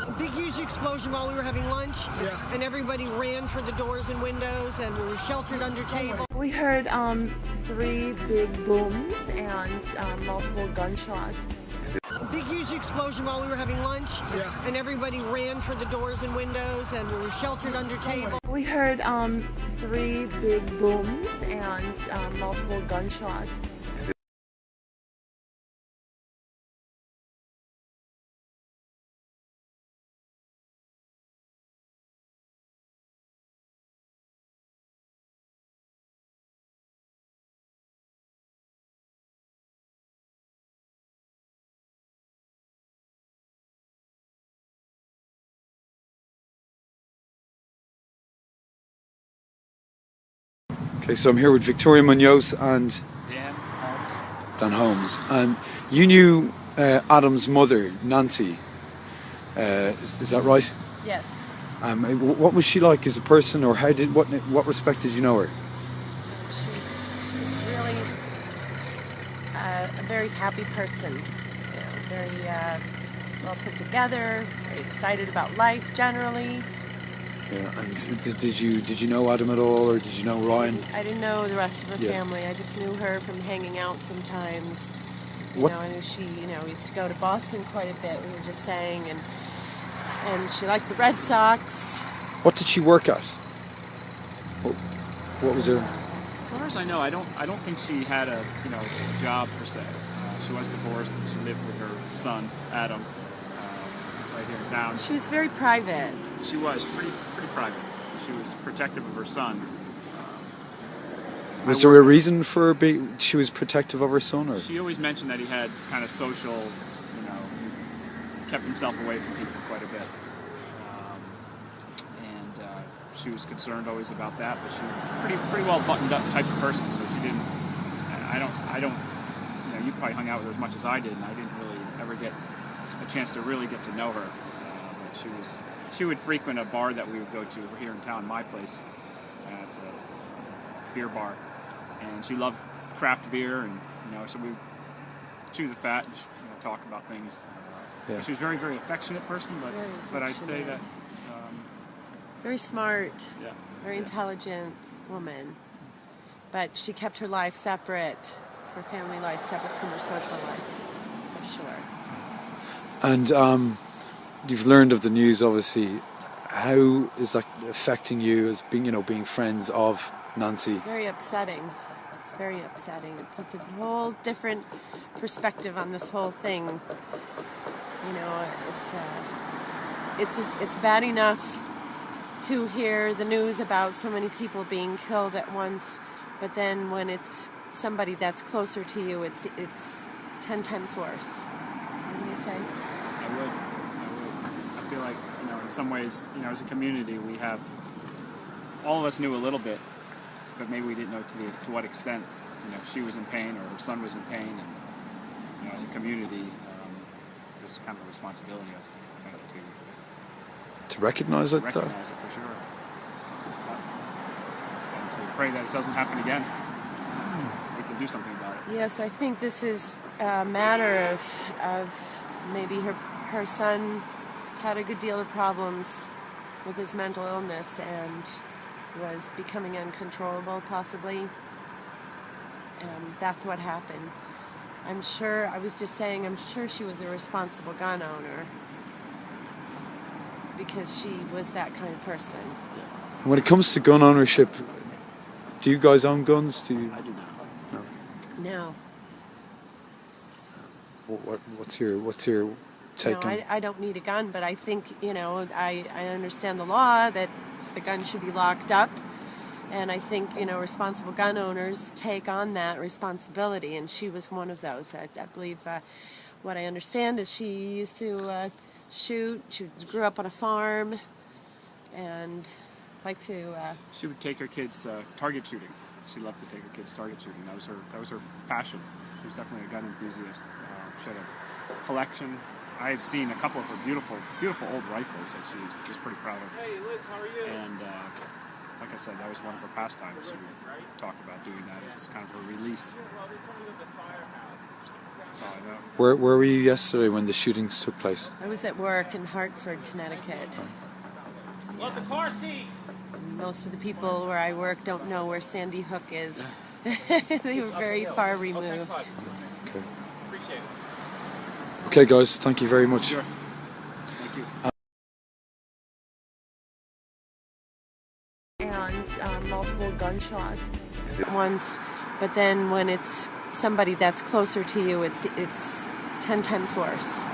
A big, huge explosion while we were having lunch, and everybody ran for the doors and windows, and we were sheltered under tables. We heard 3 big booms and multiple gunshots. A big, huge explosion while we were having lunch, and everybody ran for the doors and windows, and we were sheltered under tables. We heard 3 big booms and multiple gunshots. Okay, so I'm here with Victoria Munoz and Dan Holmes, and you knew Adam's mother, Nancy. Is that right? Yes. What was she like as a person, or what respect did you know her? She's really a very happy person. Very well put together, very excited about life generally. Yeah, and did you know Adam at all, or did you know Ryan? I didn't know the rest of her family. I just knew her from hanging out sometimes. I knew she, used to go to Boston quite a bit. We were just saying, and she liked the Red Sox. What did she work at? What was her? As far as I know, I don't think she had a job per se. She was divorced and she lived with her son Adam right here in town. She was very private. She was pretty private. She was protective of her son. Was there a reason for she was protective of her son, or? She always mentioned that he had kind of social, kept himself away from people quite a bit. She was concerned always about that, but she was pretty well buttoned up type of person, so she didn't, I don't, you probably hung out with her as much as I did, and I didn't really ever get a chance to really get to know her. But she would frequent a bar that we would go to here in town, my place, at a beer bar, and she loved craft beer, and so we chew the fat and talk about things. Yeah. She was a very, very affectionate person, but I'd say that very smart, very Yeah. intelligent woman, but she kept her life separate, her family life separate from her social life, for sure. And you've learned of the news, obviously. How is that affecting you as being friends of Nancy? Very upsetting. It's very upsetting. It puts a whole different perspective on this whole thing. It's bad enough to hear the news about so many people being killed at once, but then when it's somebody that's closer to you, it's 10 times worse. What do you say? I would. I feel like, in some ways, as a community, we have, all of us knew a little bit, but maybe we didn't know to what extent, she was in pain or her son was in pain, and, as a community, there's kind of a responsibility, I think, to recognize it, though? Recognize it, for sure. And to pray that it doesn't happen again. We can do something about it. Yes, I think this is a matter of maybe her son had a good deal of problems with his mental illness and was becoming uncontrollable, possibly. And that's what happened. I'm sure she was a responsible gun owner, because she was that kind of person. When it comes to gun ownership, do you guys own guns? I do not. No. What's your take on? I don't need a gun, but I think, I understand the law that the gun should be locked up, and I think, responsible gun owners take on that responsibility, and she was one of those. I believe what I understand is she used to shoot. She grew up on a farm and liked to... She would take her kids target shooting. She loved to take her kids target shooting. That was her passion. She was definitely a gun enthusiast. She had a collection. I had seen a couple of her beautiful old rifles that she was just pretty proud of. Hey Liz, how are you? And like I said, that was one of her pastimes. She would talk about doing that as kind of her release. That's all I know. Where were you yesterday when the shootings took place? I was at work in Hartford, Connecticut. Let the car seat. Most of the people where I work don't know where Sandy Hook is. They were very far removed. Okay. Appreciate it. Okay, guys, thank you very much. Sure. Thank you. And multiple gunshots once, but then when it's somebody that's closer to you, it's 10 times worse.